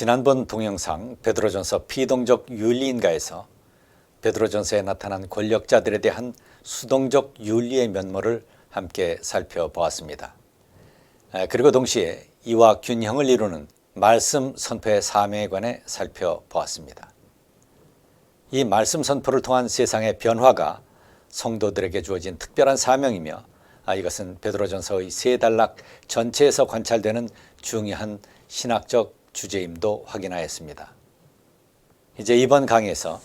지난번 동영상 베드로전서 피동적 윤리인가에서 베드로전서에 나타난 권력자들에 대한 수동적 윤리의 면모를 함께 살펴보았습니다. 그리고 동시에 이와 균형을 이루는 말씀 선포의 사명에 관해 살펴보았습니다. 이 말씀 선포를 통한 세상의 변화가 성도들에게 주어진 특별한 사명이며 이것은 베드로전서의 세 단락 전체에서 관찰되는 중요한 신학적 주제임도 확인하였습니다. 이제 이번 강의에서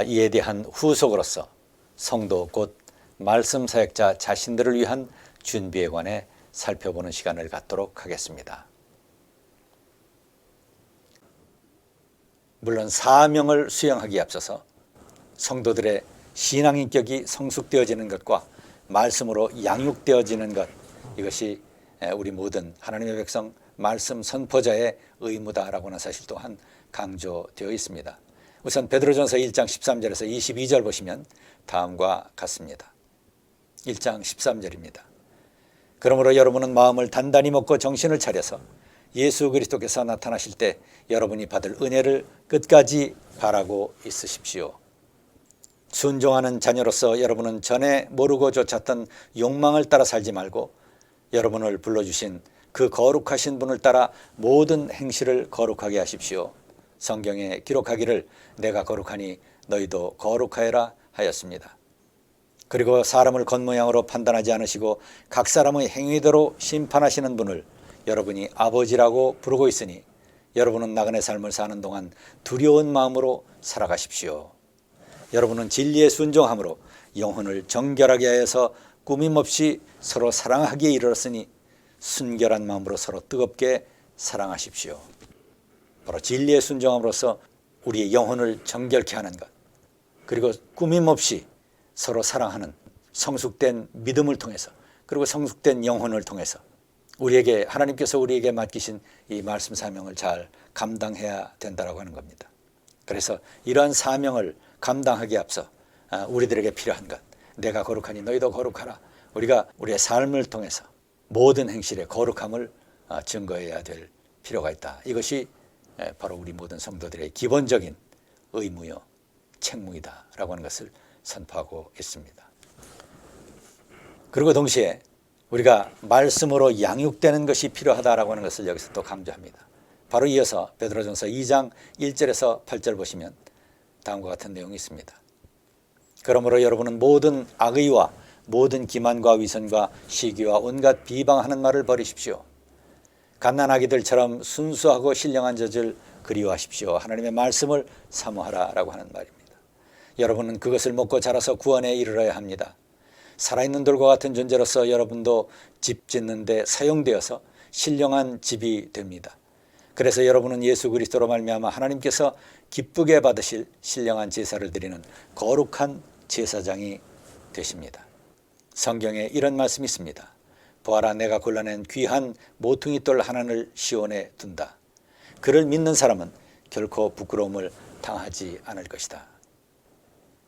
이에 대한 후속으로서 성도 곧 말씀 사역자 자신들을 위한 준비에 관해 살펴보는 시간을 갖도록 하겠습니다. 물론 사명을 수행하기에 앞서서 성도들의 신앙인격이 성숙되어지는 것과 말씀으로 양육되어지는 것, 이것이 우리 모든 하나님의 백성 말씀 선포자의 의무다라고 하는 사실 또한 강조되어 있습니다. 우선 베드로전서 1장 13절에서 22절 보시면 다음과 같습니다. 1장 13절입니다. 그러므로 여러분은 마음을 단단히 먹고 정신을 차려서 예수 그리스도께서 나타나실 때 여러분이 받을 은혜를 끝까지 바라고 있으십시오. 순종하는 자녀로서 여러분은 전에 모르고 쫓았던 욕망을 따라 살지 말고 여러분을 불러주신 그 거룩하신 분을 따라 모든 행실을 거룩하게 하십시오. 성경에 기록하기를 내가 거룩하니 너희도 거룩하여라 하였습니다. 그리고 사람을 겉모양으로 판단하지 않으시고 각 사람의 행위대로 심판하시는 분을 여러분이 아버지라고 부르고 있으니 여러분은 나그네 삶을 사는 동안 두려운 마음으로 살아가십시오. 여러분은 진리에 순종함으로 영혼을 정결하게 하여서 꾸밈없이 서로 사랑하기에 이르렀으니 순결한 마음으로 서로 뜨겁게 사랑하십시오. 바로 진리에 순종함으로써 우리의 영혼을 정결케 하는 것, 그리고 꾸밈없이 서로 사랑하는 성숙된 믿음을 통해서, 그리고 성숙된 영혼을 통해서 우리에게 하나님께서 우리에게 맡기신 이 말씀 사명을 잘 감당해야 된다라고 하는 겁니다. 그래서 이러한 사명을 감당하기에 앞서 우리들에게 필요한 것, 내가 거룩하니 너희도 거룩하라. 우리가 우리의 삶을 통해서 모든 행실의 거룩함을 증거해야 될 필요가 있다. 이것이 바로 우리 모든 성도들의 기본적인 의무요 책무이다라고 하는 것을 선포하고 있습니다. 그리고 동시에 우리가 말씀으로 양육되는 것이 필요하다라고 하는 것을 여기서 또 강조합니다. 바로 이어서 베드로전서 2장 1절에서 8절 보시면 다음과 같은 내용이 있습니다. 그러므로 여러분은 모든 악의와 모든 기만과 위선과 시기와 온갖 비방하는 말을 버리십시오. 갓난아기들처럼 순수하고 신령한 젖을 그리워하십시오. 하나님의 말씀을 사모하라라고 하는 말입니다. 여러분은 그것을 먹고 자라서 구원에 이르러야 합니다. 살아있는 돌과 같은 존재로서 여러분도 집 짓는 데 사용되어서 신령한 집이 됩니다. 그래서 여러분은 예수 그리스도로 말미암아 하나님께서 기쁘게 받으실 신령한 제사를 드리는 거룩한 제사장이 되십니다. 성경에 이런 말씀이 있습니다. 보아라, 내가 골라낸 귀한 모퉁이 돌 하나를 시온에 둔다. 그를 믿는 사람은 결코 부끄러움을 당하지 않을 것이다.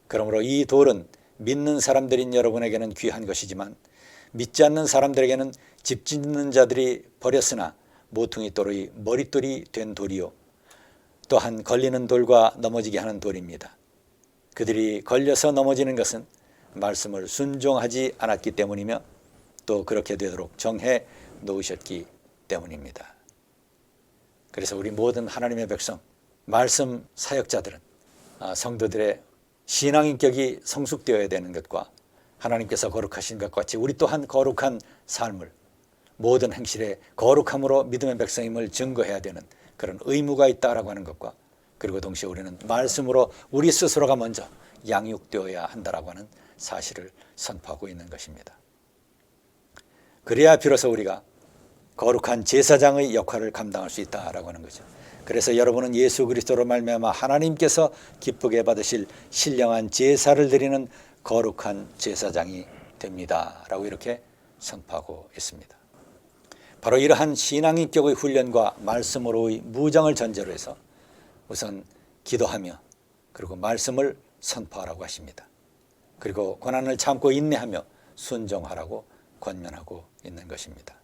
그러므로 이 돌은 믿는 사람들인 여러분에게는 귀한 것이지만 믿지 않는 사람들에게는 집 짓는 자들이 버렸으나 모퉁이 돌의 머릿돌이 된 돌이요 또한 걸리는 돌과 넘어지게 하는 돌입니다. 그들이 걸려서 넘어지는 것은 말씀을 순종하지 않았기 때문이며 또 그렇게 되도록 정해 놓으셨기 때문입니다. 그래서 우리 모든 하나님의 백성, 말씀 사역자들은 성도들의 신앙인격이 성숙되어야 되는 것과 하나님께서 거룩하신 것 같이 우리 또한 거룩한 삶을 모든 행실에 거룩함으로 믿음의 백성임을 증거해야 되는 그런 의무가 있다라고 하는 것과 그리고 동시에 우리는 말씀으로 우리 스스로가 먼저 양육되어야 한다라고 하는 사실을 선포하고 있는 것입니다. 그래야 비로소 우리가 거룩한 제사장의 역할을 감당할 수 있다라고 하는 거죠. 그래서 여러분은 예수 그리스도로 말미암아 하나님께서 기쁘게 받으실 신령한 제사를 드리는 거룩한 제사장이 됩니다 라고 이렇게 선포하고 있습니다. 바로 이러한 신앙인격의 훈련과 말씀으로의 무장을 전제로 해서 우선 기도하며 그리고 말씀을 선포하라고 하십니다. 그리고 고난을 참고 인내하며 순종하라고 권면하고 있는 것입니다.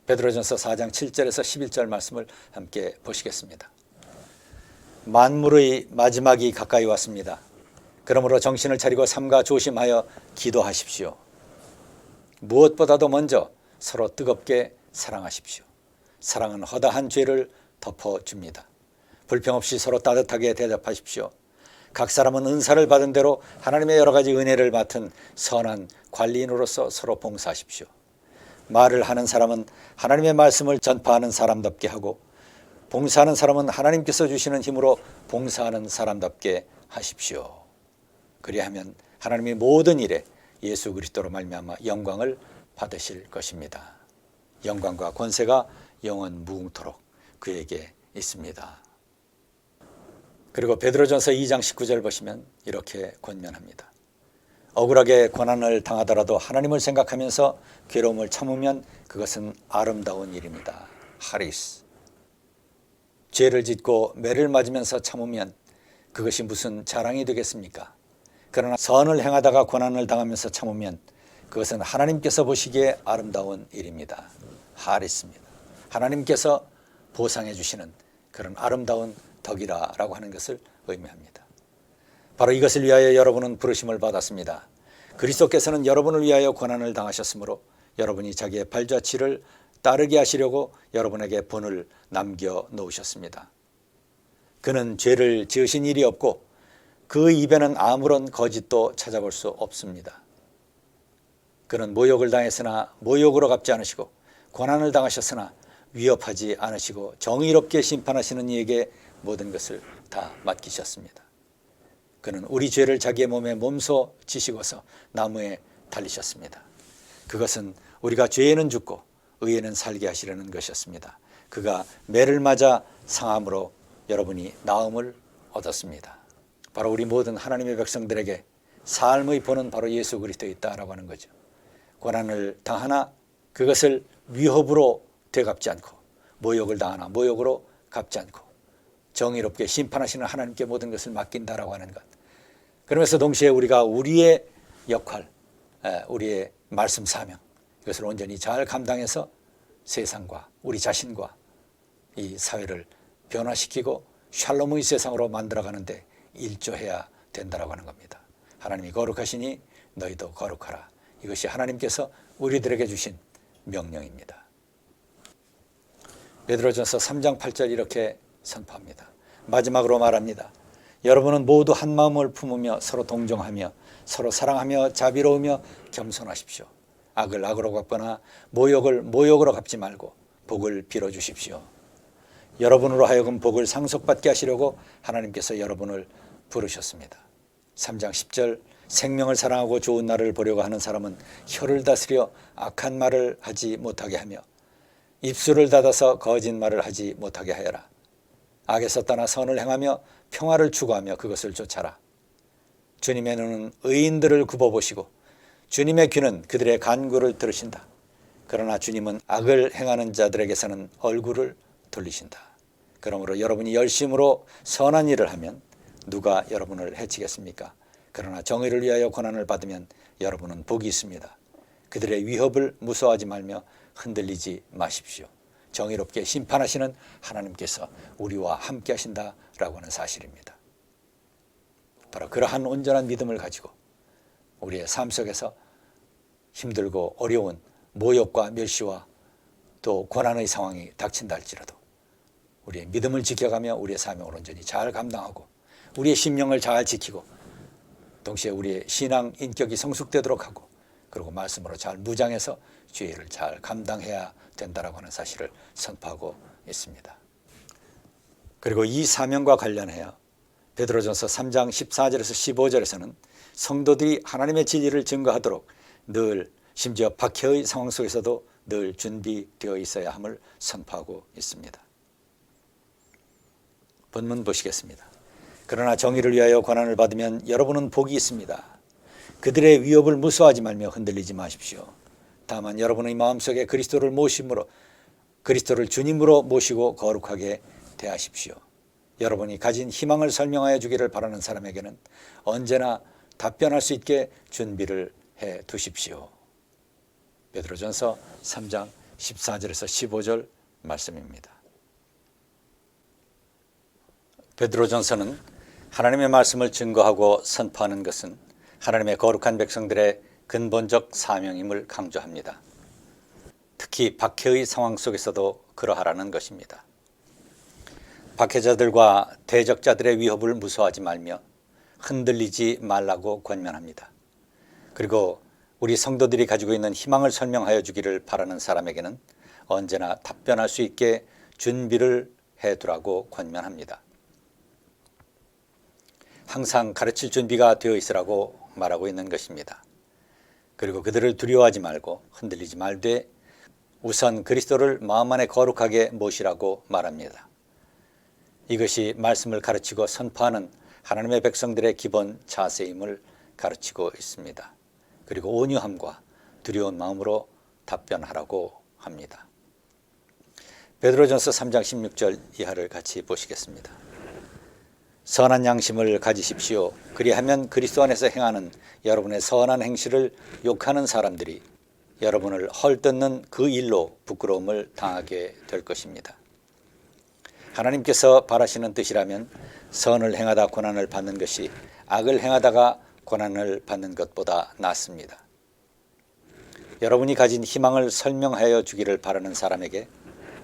베드로전서 4장 7절에서 11절 말씀을 함께 보시겠습니다. 만물의 마지막이 가까이 왔습니다. 그러므로 정신을 차리고 삼가 조심하여 기도하십시오. 무엇보다도 먼저 서로 뜨겁게 사랑하십시오. 사랑은 허다한 죄를 덮어줍니다. 불평 없이 서로 따뜻하게 대접하십시오. 각 사람은 은사를 받은 대로 하나님의 여러 가지 은혜를 맡은 선한 관리인으로서 서로 봉사하십시오. 말을 하는 사람은 하나님의 말씀을 전파하는 사람답게 하고, 봉사하는 사람은 하나님께서 주시는 힘으로 봉사하는 사람답게 하십시오. 그리하면 하나님이 모든 일에 예수 그리스도로 말미암아 영광을 받으실 것입니다. 영광과 권세가 영원 무궁토록 그에게 있습니다. 그리고 베드로전서 2장 19절 보시면 이렇게 권면합니다. 억울하게 고난을 당하더라도 하나님을 생각하면서 괴로움을 참으면 그것은 아름다운 일입니다. 하리스. 죄를 짓고 매를 맞으면서 참으면 그것이 무슨 자랑이 되겠습니까? 그러나 선을 행하다가 고난을 당하면서 참으면 그것은 하나님께서 보시기에 아름다운 일입니다. 하리스입니다. 하나님께서 보상해 주시는 그런 아름다운 덕이라고 하는 것을 의미합니다. 바로 이것을 위하여 여러분은 부르심을 받았습니다. 그리스도께서는 여러분을 위하여 고난을 당하셨으므로 여러분이 자기의 발자취를 따르게 하시려고 여러분에게 본을 남겨놓으셨습니다. 그는 죄를 지으신 일이 없고 그 입에는 아무런 거짓도 찾아볼 수 없습니다. 그는 모욕을 당했으나 모욕으로 갚지 않으시고 고난을 당하셨으나 위협하지 않으시고 정의롭게 심판하시는 이에게 모든 것을 다 맡기셨습니다. 그는 우리 죄를 자기의 몸에 몸소 지시고서 나무에 달리셨습니다. 그것은 우리가 죄에는 죽고 의에는 살게 하시려는 것이었습니다. 그가 매를 맞아 상함으로 여러분이 나음을 얻었습니다. 바로 우리 모든 하나님의 백성들에게 삶의 본은 바로 예수 그리스도에 있다라고 하는 거죠. 고난을 당하나 그것을 위협으로 되갚지 않고, 모욕을 당하나 모욕으로 갚지 않고 정의롭게 심판하시는 하나님께 모든 것을 맡긴다라고 하는 것. 그러면서 동시에 우리가 우리의 역할, 우리의 말씀 사명, 이것을 온전히 잘 감당해서 세상과 우리 자신과 이 사회를 변화시키고 샬롬의 세상으로 만들어가는데 일조해야 된다라고 하는 겁니다. 하나님이 거룩하시니 너희도 거룩하라. 이것이 하나님께서 우리들에게 주신 명령입니다. 베드로전서 3장 8절 이렇게 선포합니다. 마지막으로 말합니다. 여러분은 모두 한 마음을 품으며 서로 동정하며 서로 사랑하며 자비로우며 겸손하십시오. 악을 악으로 갚거나 모욕을 모욕으로 갚지 말고 복을 빌어주십시오. 여러분으로 하여금 복을 상속받게 하시려고 하나님께서 여러분을 부르셨습니다. 3장 10절 생명을 사랑하고 좋은 날을 보려고 하는 사람은 혀를 다스려 악한 말을 하지 못하게 하며 입술을 닫아서 거짓말을 하지 못하게 하여라. 악에서 떠나 선을 행하며 평화를 추구하며 그것을 쫓아라. 주님의 눈은 의인들을 굽어보시고 주님의 귀는 그들의 간구를 들으신다. 그러나 주님은 악을 행하는 자들에게서는 얼굴을 돌리신다. 그러므로 여러분이 열심으로 선한 일을 하면 누가 여러분을 해치겠습니까? 그러나 정의를 위하여 고난을 받으면 여러분은 복이 있습니다. 그들의 위협을 무서워하지 말며 흔들리지 마십시오. 정의롭게 심판하시는 하나님께서 우리와 함께 하신다라고 하는 사실입니다. 바로 그러한 온전한 믿음을 가지고 우리의 삶 속에서 힘들고 어려운 모욕과 멸시와 또 고난의 상황이 닥친다 할지라도 우리의 믿음을 지켜가며 우리의 사명을 온전히 잘 감당하고 우리의 심령을 잘 지키고 동시에 우리의 신앙 인격이 성숙되도록 하고 그리고 말씀으로 잘 무장해서 주의 일을 잘 감당해야 된다라고 하는 사실을 선포하고 있습니다. 그리고 이 사명과 관련하여 베드로전서 3장 14절에서 15절에서는 성도들이 하나님의 진리를 증거하도록 늘 심지어 박해의 상황 속에서도 늘 준비되어 있어야 함을 선포하고 있습니다. 본문 보시겠습니다. 그러나 정의를 위하여 고난을 받으면 여러분은 복이 있습니다. 그들의 위협을 무서워하지 말며 흔들리지 마십시오. 다만 여러분의 마음속에 그리스도를 모심으로 그리스도를 주님으로 모시고 거룩하게 대하십시오. 여러분이 가진 희망을 설명하여 주기를 바라는 사람에게는 언제나 답변할 수 있게 준비를 해 두십시오. 베드로전서 3장 14절에서 15절 말씀입니다. 베드로전서는 하나님의 말씀을 증거하고 선포하는 것은 하나님의 거룩한 백성들의 근본적 사명임을 강조합니다. 특히 박해의 상황 속에서도 그러하라는 것입니다. 박해자들과 대적자들의 위협을 무서워하지 말며 흔들리지 말라고 권면합니다. 그리고 우리 성도들이 가지고 있는 희망을 설명하여 주기를 바라는 사람에게는 언제나 답변할 수 있게 준비를 해두라고 권면합니다. 항상 가르칠 준비가 되어 있으라고 말하고 있는 것입니다. 그리고 그들을 두려워하지 말고 흔들리지 말되 우선 그리스도를 마음 안에 거룩하게 모시라고 말합니다. 이것이 말씀을 가르치고 선포하는 하나님의 백성들의 기본 자세임을 가르치고 있습니다. 그리고 온유함과 두려운 마음으로 답변하라고 합니다. 베드로전서 3장 16절 이하를 같이 보시겠습니다. 선한 양심을 가지십시오. 그리하면 그리스도 안에서 행하는 여러분의 선한 행실을 욕하는 사람들이 여러분을 헐뜯는 그 일로 부끄러움을 당하게 될 것입니다. 하나님께서 바라시는 뜻이라면 선을 행하다 고난을 받는 것이 악을 행하다가 고난을 받는 것보다 낫습니다. 여러분이 가진 희망을 설명하여 주기를 바라는 사람에게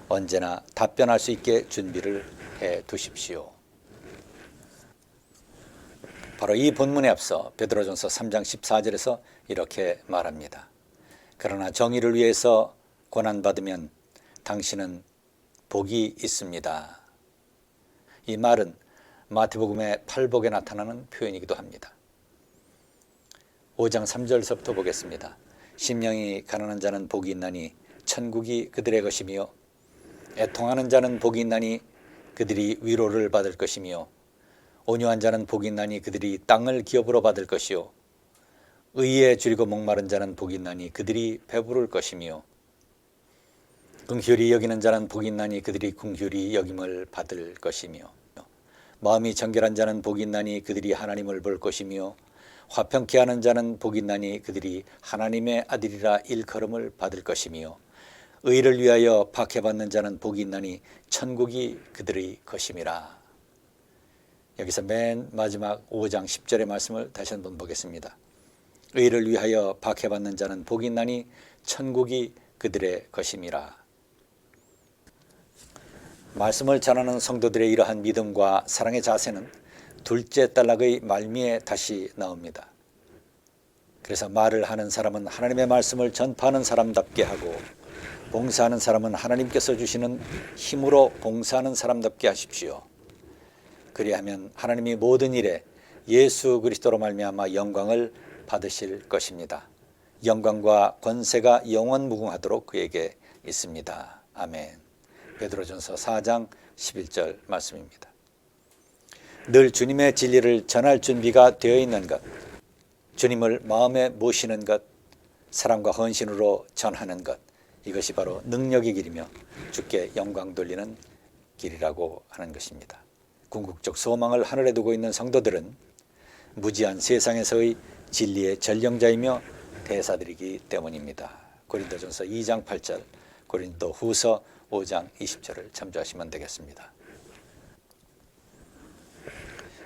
언제나 답변할 수 있게 준비를 해 두십시오. 바로 이 본문에 앞서 베드로전서 3장 14절에서 이렇게 말합니다. 그러나 정의를 위해서 고난받으면 당신은 복이 있습니다. 이 말은 마태복음의 팔복에 나타나는 표현이기도 합니다. 5장 3절서부터 보겠습니다. 심령이 가난한 자는 복이 있나니 천국이 그들의 것이며 애통하는 자는 복이 있나니 그들이 위로를 받을 것이며 온유한 자는 복이 있나니 그들이 땅을 기업으로 받을 것이요 의에 줄이고 목마른 자는 복이 있나니 그들이 배부를 것이며 긍휼히 여기는 자는 복이 있나니 그들이 긍휼히 여김을 받을 것이며 마음이 정결한 자는 복이 있나니 그들이 하나님을 볼 것이며 화평케 하는 자는 복이 있나니 그들이 하나님의 아들이라 일컬음을 받을 것이며 의를 위하여 박해받는 자는 복이 있나니 천국이 그들의 것임이라. 여기서 맨 마지막 5장 10절의 말씀을 다시 한번 보겠습니다. 의를 위하여 박해받는 자는 복이 있나니 천국이 그들의 것임이라. 말씀을 전하는 성도들의 이러한 믿음과 사랑의 자세는 둘째 단락의 말미에 다시 나옵니다. 그래서 말을 하는 사람은 하나님의 말씀을 전파하는 사람답게 하고 봉사하는 사람은 하나님께서 주시는 힘으로 봉사하는 사람답게 하십시오. 그리하면 하나님이 모든 일에 예수 그리스도로 말미암아 영광을 받으실 것입니다. 영광과 권세가 영원 무궁하도록 그에게 있습니다. 아멘. 베드로전서 4장 11절 말씀입니다. 늘 주님의 진리를 전할 준비가 되어 있는 것, 주님을 마음에 모시는 것, 사랑과 헌신으로 전하는 것, 이것이 바로 능력의 길이며 주께 영광 돌리는 길이라고 하는 것입니다. 궁극적 소망을 하늘에 두고 있는 성도들은 무지한 세상에서의 진리의 전령자이며 대사들이기 때문입니다. 고린도전서 2장 8절, 고린도후서 5장 20절을 참조하시면 되겠습니다.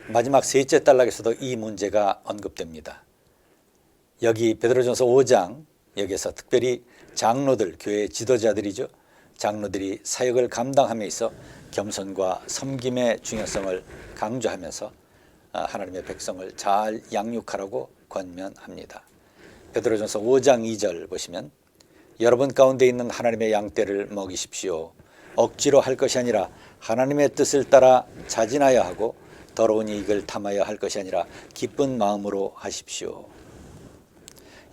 마지막 셋째 단락에서도 이 문제가 언급됩니다. 여기 베드로전서 5장, 여기서 특별히 장로들, 교회 지도자들이죠. 장로들이 사역을 감당함에 있어 겸손과 섬김의 중요성을 강조하면서 하나님의 백성을 잘 양육하라고 권면합니다. 베드로전서 5장 2절 보시면 여러분 가운데 있는 하나님의 양떼를 먹이십시오. 억지로 할 것이 아니라 하나님의 뜻을 따라 자진하여 하고 더러운 이익을 탐하여 할 것이 아니라 기쁜 마음으로 하십시오.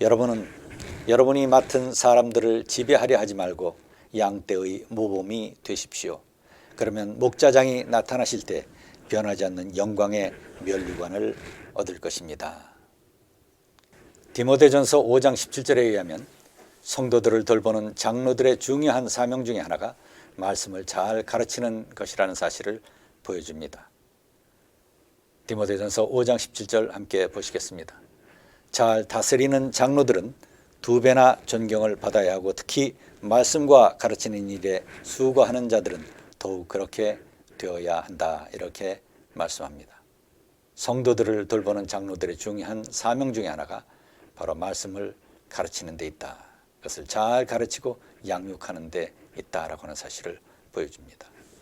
여러분이 맡은 사람들을 지배하려 하지 말고 양떼의 모범이 되십시오. 그러면 목자장이 나타나실 때 변하지 않는 영광의 면류관을 얻을 것입니다. 디모데전서 5장 17절에 의하면 성도들을 돌보는 장로들의 중요한 사명 중에 하나가 말씀을 잘 가르치는 것이라는 사실을 보여줍니다. 디모데전서 5장 17절 함께 보시겠습니다. 잘 다스리는 장로들은 2배나 존경을 받아야 하고 특히 말씀과 가르치는 일에 수고하는 자들은 더욱 그렇게 되어야 한다 이렇게 말씀합니다. 성도들을 돌보는 장로들의 중요한 사명 중에 하나가 바로 말씀을 가르치는 데 있다. 그것을 잘 가르치고 양육하는 데 있다라고 하는 사실을 보여줍니다.